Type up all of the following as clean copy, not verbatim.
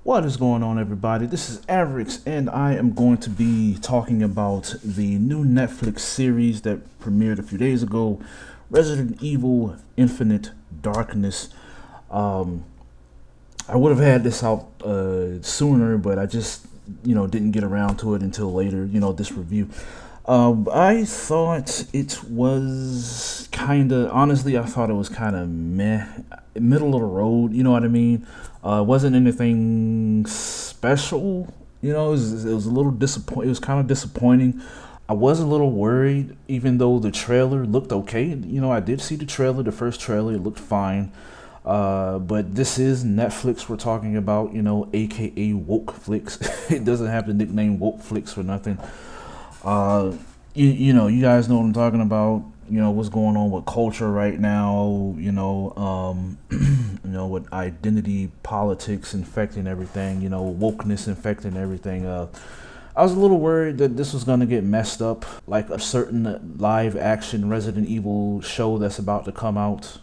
What is going on, everybody? This is Avirx, and I am going to be talking about the new Netflix series that premiered a few days ago, Resident Evil Infinite Darkness. Um, I would have had this out sooner, but I just, didn't get around to it until later, this review. I thought it was honestly, I thought it was kind of meh, middle of the road, you know what I mean? It wasn't anything special, it was a little disappointing. It was kind of disappointing. I was a little worried, even though the trailer looked okay. I did see the trailer, the first trailer, it looked fine. But this is Netflix we're talking about, aka Woke Flicks. It doesn't have the nickname Woke Flicks for nothing. You guys know what I'm talking about. What's going on with culture right now. With identity politics infecting everything. Wokeness infecting everything. I was a little worried that this was gonna get messed up, like a certain live action Resident Evil show that's about to come out.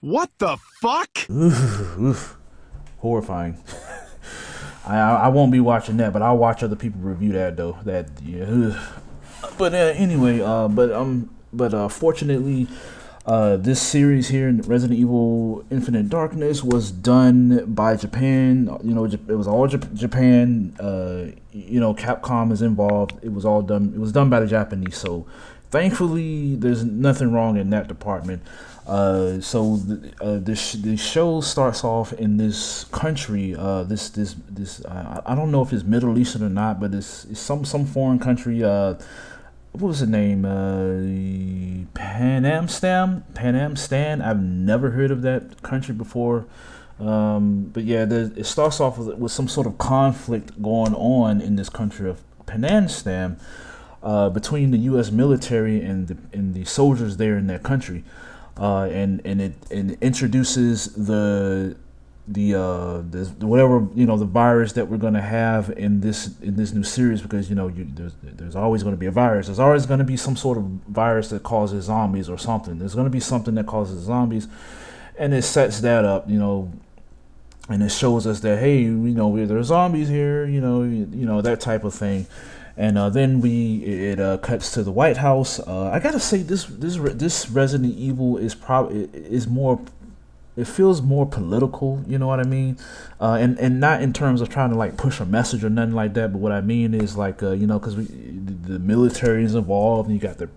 What the fuck? Oof. Horrifying. I won't be watching that, but I'll watch other people review that though. But anyway, fortunately, this series here, Resident Evil Infinite Darkness, was done by Japan. It was all Japan. Capcom is involved. It was all done. It was done by the Japanese. So, thankfully, there's nothing wrong in that department. The show starts off in this country. I don't know if it's Middle Eastern or not, but it's some foreign country. What was the name? Panamstan. I've never heard of that country before. But yeah, it starts off with some sort of conflict going on in this country of Panamstan, between the U.S. military and the soldiers there in that country. And it introduces the whatever the virus that we're gonna have in this new series, because there's always going to be a virus. There's always going to be some sort of virus that causes zombies or something. There's going to be something that causes zombies, and it sets that up, and it shows us that, hey, there's zombies here, that type of thing. And then it cuts to the White House. I gotta say, this Resident Evil is more. It feels more political, you know what I mean, and not in terms of trying to like push a message or nothing like that. But what I mean is like because the military is involved, and you got the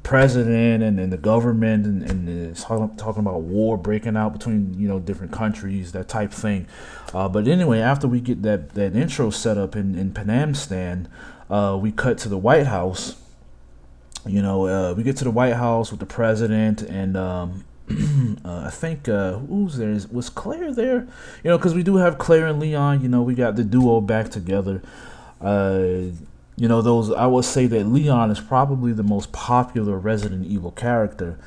president and the government, and it's talking about war breaking out between different countries, that type thing. But anyway, after we get that intro set up in Panamstan, we cut to the White House. We get to the White House with the president and. I think who's there? Was Claire there? Because we do have Claire and Leon. We got the duo back together. Those, I would say that Leon is probably the most popular Resident Evil character.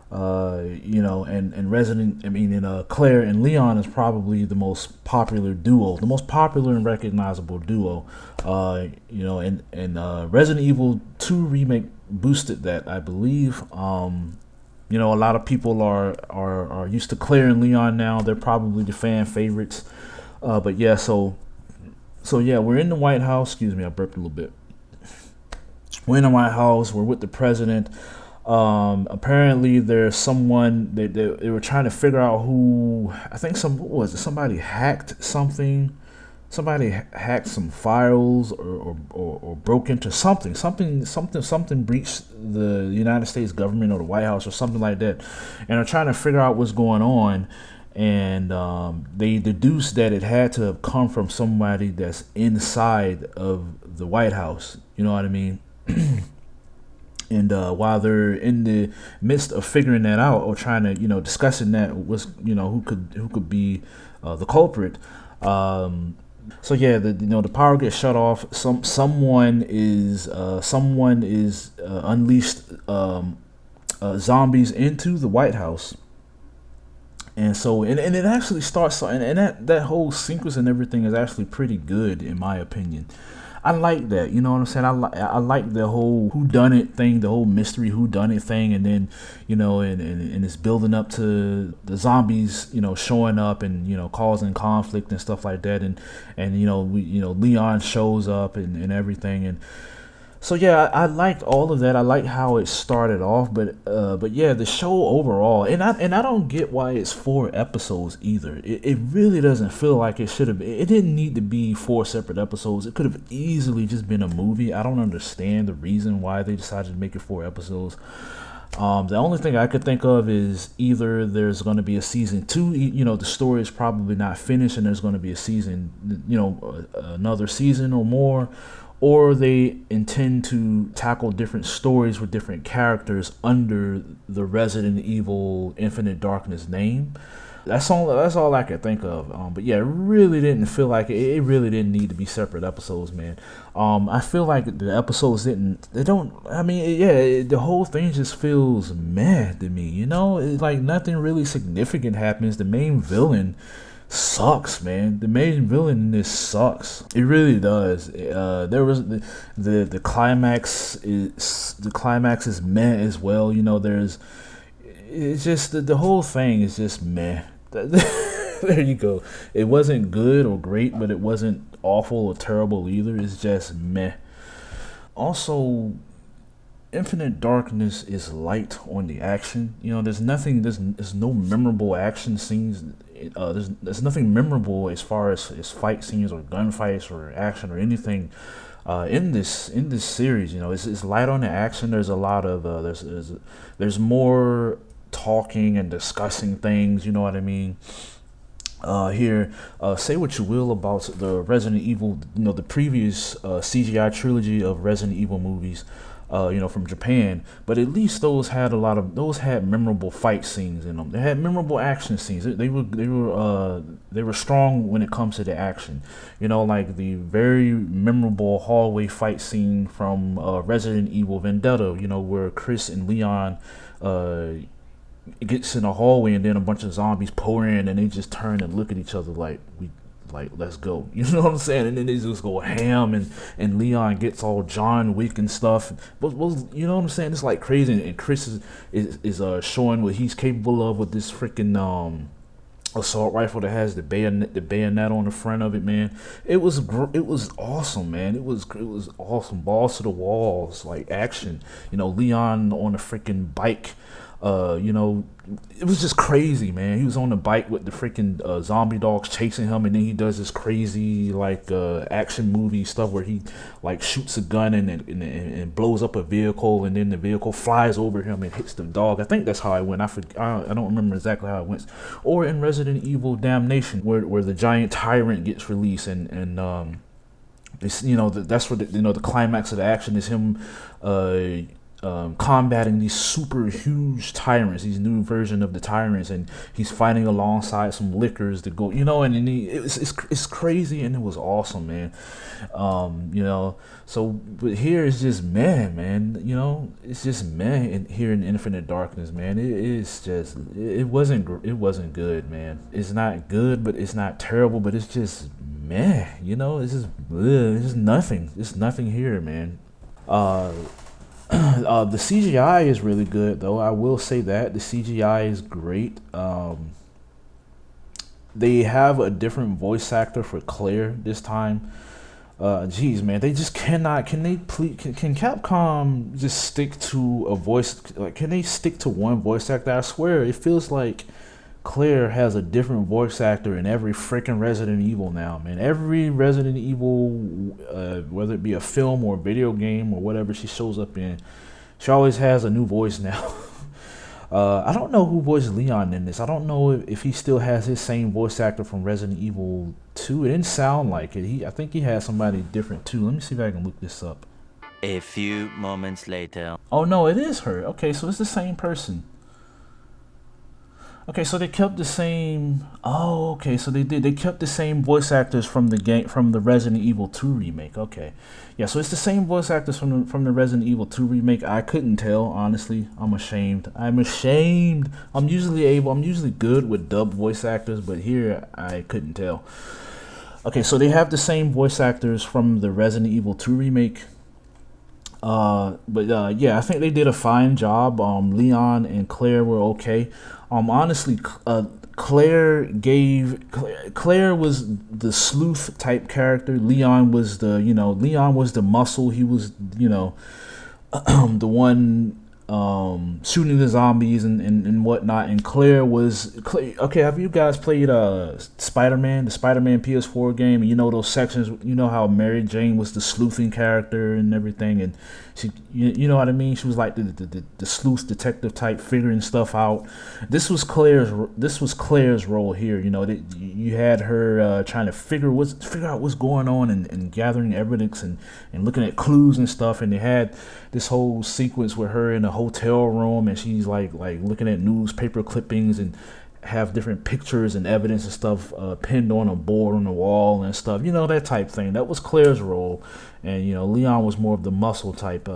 Claire and Leon is probably the most popular duo, the most popular and recognizable duo. Resident Evil 2 remake boosted that, I believe. A lot of people are used to Claire and Leon now. They're probably the fan favorites. But yeah, so yeah, we're in the White House. Excuse me, I burped a little bit. We're in the White House. We're with the president. Apparently, there's someone they were trying to figure out who. I think somebody hacked something. Somebody hacked some files or broke into something breached the United States government or the White House or something like that, and are trying to figure out what's going on. And they deduced that it had to have come from somebody that's inside of the White House. You know what I mean? And while they're in the midst of figuring that out or trying to discussing that, who could be the culprit. So yeah, the power gets shut off. Someone is unleashed zombies into the White House, and so and it actually starts, and that whole sequence and everything is actually pretty good in my opinion. I like that. You know what I'm saying? I like the whole whodunit thing, the whole mystery whodunit thing, and then and it's building up to the zombies, showing up and causing conflict and stuff like that, and Leon shows up and everything, and so yeah, I liked all of that. I liked how it started off, but yeah, the show overall, and I don't get why it's 4 episodes either. It really doesn't feel like it should have. It didn't need to be 4 separate episodes. It could have easily just been a movie. I don't understand the reason why they decided to make it 4 episodes. The only thing I could think of is either there's going to be a season 2. The story is probably not finished, and there's going to be a season, another season or more. Or they intend to tackle different stories with different characters under the Resident Evil Infinite Darkness name. That's all I could think of. But yeah, it really didn't feel like it really didn't need to be separate episodes, man. I feel like the episodes the whole thing just feels meh to me. It's like nothing really significant happens. The main villain sucks, man. The main villain in this sucks. It really does. There was the climax is meh as well. It's just the whole thing is just meh. There you go. It wasn't good or great, but it wasn't awful or terrible either. It's just meh. Also, Infinite Darkness is light on the action. There's no memorable action scenes. There's nothing memorable as far as fight scenes or gunfights or action or anything in this series. It's light on the action. There's a lot of there's more talking and discussing things. You know what I mean? Here, say what you will about the Resident Evil, the previous CGI trilogy of Resident Evil movies. From Japan, but at least those had memorable fight scenes in them. They had memorable action scenes. They were strong when it comes to the action. Like the very memorable hallway fight scene from Resident Evil Vendetta. Where Chris and Leon gets in a hallway and then a bunch of zombies pour in and they just turn and look at each other like let's go. You know what I'm saying? And then they just go ham and Leon gets all John Wick and stuff. But you know what I'm saying? It's like crazy. And Chris is showing what he's capable of with this freaking assault rifle that has the bayonet on the front of it, man. It was awesome, man. It was awesome. Balls to the walls, like action. Leon on a freaking bike. It was just crazy, man. He was on the bike with the freaking zombie dogs chasing him, and then he does this crazy action movie stuff where he shoots a gun and blows up a vehicle, and then the vehicle flies over him and hits the dog. I think that's how it went. I don't remember exactly how it went. Or in Resident Evil Damnation, where the giant tyrant gets released, and this, that's where the climax of the action is him combating these super huge tyrants, these new version of the tyrants, and he's fighting alongside some lickers to go, it's crazy, and it was awesome, man. So but here it's just meh, man. It's just meh here in Infinite Darkness, man. It wasn't good, man. It's not good, but it's not terrible, but it's just meh. It's just nothing. It's nothing here, man. The CGI is really good, though. I will say that the CGI is great. They have a different voice actor for Claire this time. Geez, man, they just cannot. Can Capcom just stick to a voice? Can they stick to one voice actor? I swear, it feels like Claire has a different voice actor in every freaking Resident Evil now, man. Every Resident Evil, whether it be a film or a video game or whatever she shows up in, she always has a new voice now. I don't know who voiced Leon in this. I don't know if he still has his same voice actor from Resident Evil 2. It didn't sound like it. I think he has somebody different too. Let me see if I can look this up. A few moments later. Oh no, it is her. Okay, so it's the same person. Okay, so they kept the same. Oh, okay, so they did. They kept the same voice actors from the Resident Evil 2 remake. Okay, yeah, so it's the same voice actors from the Resident Evil 2 remake. I couldn't tell, honestly. I'm ashamed. I'm usually good with dubbed voice actors, but here I couldn't tell. Okay, so they have the same voice actors from the Resident Evil 2 remake. But yeah, I think they did a fine job. Leon and Claire were okay. Honestly, Claire was the sleuth type character. Leon was the muscle. He was the one shooting the zombies and whatnot. And okay, have you guys played Spider-Man, the Spider-Man PS4 game? And you know those sections, you know how Mary Jane was the sleuthing character and everything, and you know what I mean? She was like the sleuth detective type, figuring stuff out. This was Claire's role here. You know, you had her trying to figure out what's going on and gathering evidence and looking at clues and stuff. And they had this whole sequence with her in a hotel room, and she's like looking at newspaper clippings and have different pictures and evidence and stuff pinned on a board on the wall and stuff. You know, that type thing. That was Claire's role, and Leon was more of the muscle type.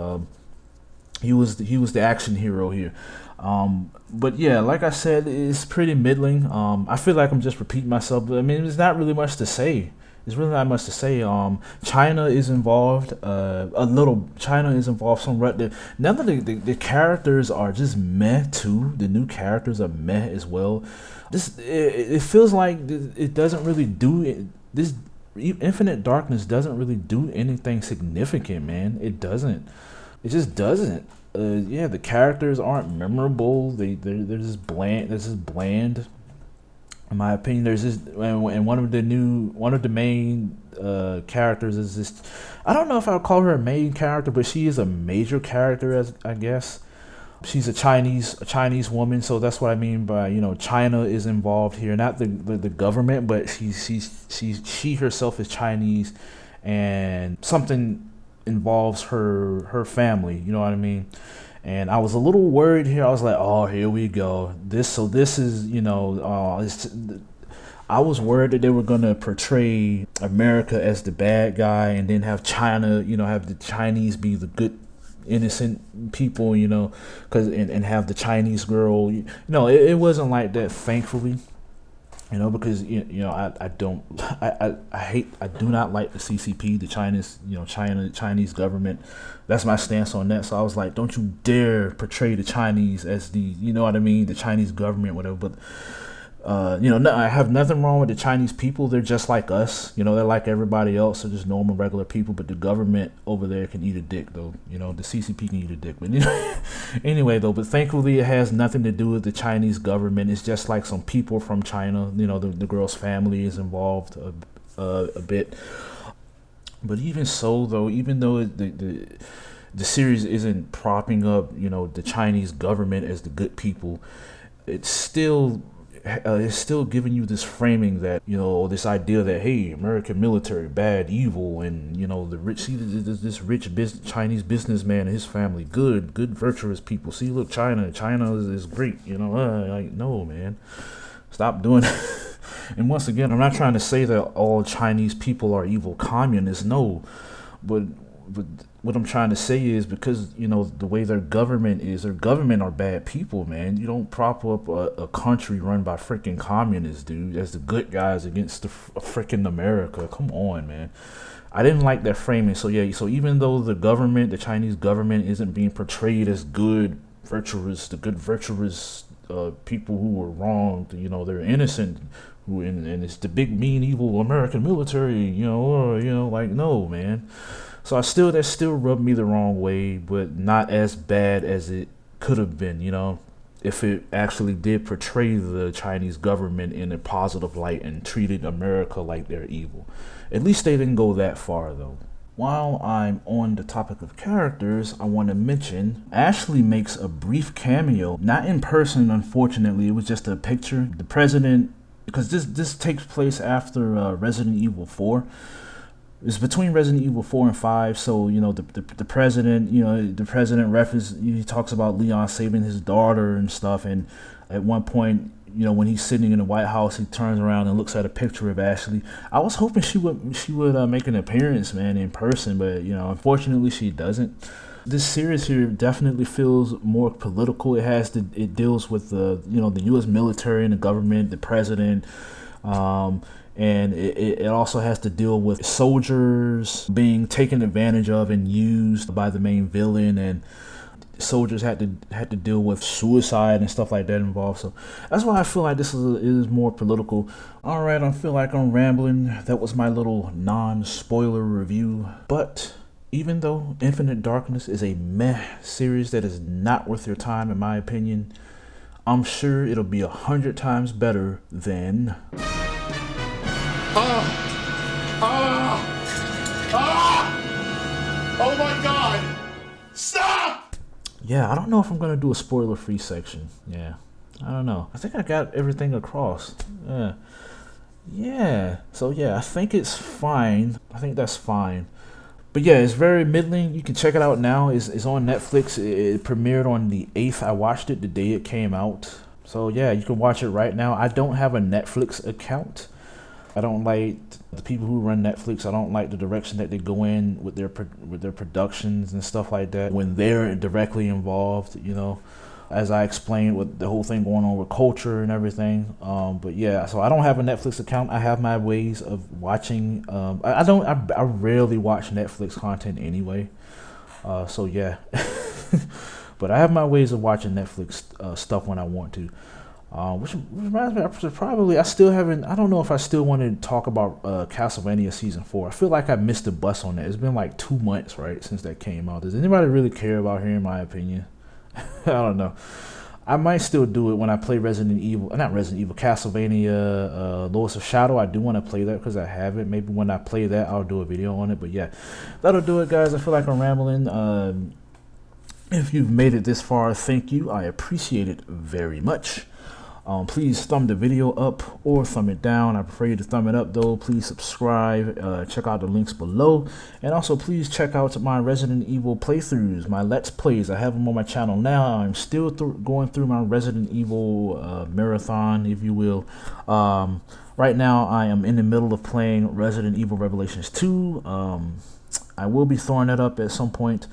He was the action hero here. But yeah, like I said, it's pretty middling. I feel like I'm just repeating myself, but I mean, there's not really much to say. There's really not much to say. China is involved. China is involved somewhat. None of the characters are just meh too. The new characters are meh as well. It feels like it doesn't really do it. This Infinite Darkness doesn't really do anything significant, man. It doesn't. It just doesn't. Yeah, the characters aren't memorable. They're just bland. They're just bland. In my opinion, there's this, and one of the main characters is this. I don't know if I would call her a main character, but she is a major character, as I guess. She's a Chinese woman, so that's what I mean by China is involved here, not the government, but she herself is Chinese, and something involves her family. You know what I mean? And I was a little worried here. I was like, oh, here we go. This is, I was worried that they were going to portray America as the bad guy and then have China, have the Chinese be the good, innocent people, and have the Chinese girl. It wasn't like that, thankfully. Because I do not like the CCP, the Chinese government. That's my stance on that. So I was like, don't you dare portray the Chinese as the the Chinese government, whatever. But I have nothing wrong with the Chinese people. They're just like us. They're like everybody else. They're just normal, regular people. But the government over there can eat a dick, though. The CCP can eat a dick. But anyway, though. But thankfully, it has nothing to do with the Chinese government. It's just like some people from China. The girl's family is involved a bit. But even so, though, even though the series isn't propping up, the Chinese government as the good people, it's still giving you this framing that this idea that, hey, American military bad, evil, and the rich. See this rich Chinese businessman and his family, good virtuous people. See, look, China is great. Like, no, man, stop doing it. And once again, I'm not trying to say that all Chinese people are evil communists. No, but what I'm trying to say is, because the way their government are bad people, man. You don't prop up a country run by freaking communists, dude, as the good guys against the freaking America. Come on, man. I didn't like that framing. So yeah, so even though the Chinese government isn't being portrayed as good, virtuous people who were wronged, they're innocent, and it's the big mean evil American military, like, no, man. So that still rubbed me the wrong way, but not as bad as it could have been, if it actually did portray the Chinese government in a positive light and treated America like they're evil. At least they didn't go that far, though. While I'm on the topic of characters, I want to mention Ashley makes a brief cameo, not in person, unfortunately. It was just a picture. The president, because this takes place after Resident Evil 4. It's between Resident Evil 4 and 5, so the president, the president reference, he talks about Leon saving his daughter and stuff, and at one point, when he's sitting in the White House, he turns around and looks at a picture of Ashley. I was hoping she would make an appearance, man, in person, but unfortunately she doesn't. This series here definitely feels more political. It deals with the U.S. military and the government, the president. and it also has to deal with soldiers being taken advantage of and used by the main villain, and soldiers had to deal with suicide and stuff like that involved. So that's why I feel like this is more political. All right, I feel like I'm rambling. That was my little non-spoiler review. But even though Infinite Darkness is a meh series that is not worth your time, in my opinion, I'm sure it'll be 100 times better than Oh my god! Stop! Yeah, I don't know if I'm gonna do a spoiler-free section. Yeah, I don't know. I think I got everything across. Yeah. So yeah, I think it's fine. I think that's fine. But yeah, it's very middling. You can check it out now. It's on Netflix. It premiered on the 8th. I watched it the day it came out. So yeah, you can watch it right now. I don't have a Netflix account. I don't like the people who run Netflix. I don't like the direction that they go in with their productions and stuff like that when they're directly involved, you know, as I explained with the whole thing going on with culture and everything. But yeah, so I don't have a Netflix account. I have my ways of watching. I rarely watch Netflix content anyway. So yeah, but I have my ways of watching Netflix stuff when I want to. Which reminds me, I still haven't, I don't know if I still want to talk about Castlevania Season 4. I feel like I missed the bus on that. It's been like 2 months, right, since that came out. Does anybody really care about hearing my opinion? I don't know. I might still do it when I play Castlevania Lords of Shadow. I do want to play that because I have it. Maybe when I play that, I'll do a video on it. But yeah, that'll do it, guys. I feel like I'm rambling. If you've made it this far, thank you. I appreciate it very much. Please thumb the video up or thumb it down. I prefer you to thumb it up though. Please subscribe, check out the links below, and also please check out my Resident Evil playthroughs, my Let's Plays. I have them on my channel now. I'm still going through my Resident Evil marathon, if you will. Right now I am in the middle of playing Resident Evil Revelations 2. I will be throwing that up at some point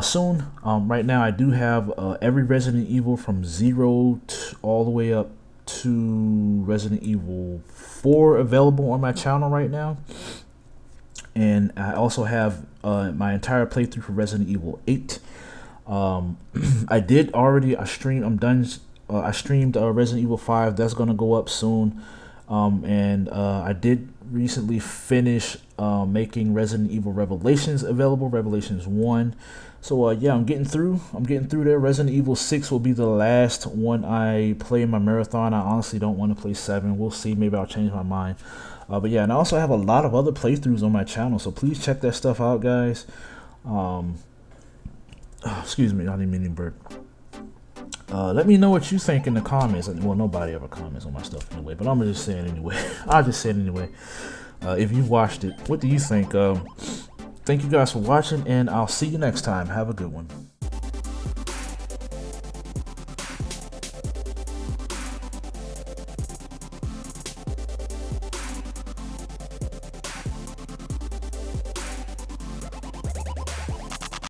soon. Right now I do have every Resident Evil from 0 all the way up to Resident Evil 4 available on my channel right now, and I also have my entire playthrough for Resident Evil 8. I streamed Resident Evil 5. That's gonna go up soon. And I did recently finish making Resident Evil Revelations available, Revelations 1. So yeah, I'm getting through there. Resident Evil 6 will be the last one I play in my marathon. I honestly don't want to play 7. We'll see, maybe I'll change my mind. But yeah, and I also have a lot of other playthroughs on my channel, so please check that stuff out, guys. Excuse me, I didn't mean to burp. Let me know what you think in the comments. Well, nobody ever comments on my stuff anyway, but I'm gonna just say it anyway. I'll just say it anyway. If you watched it, what do you think? Thank you guys for watching, and I'll see you next time. Have a good one.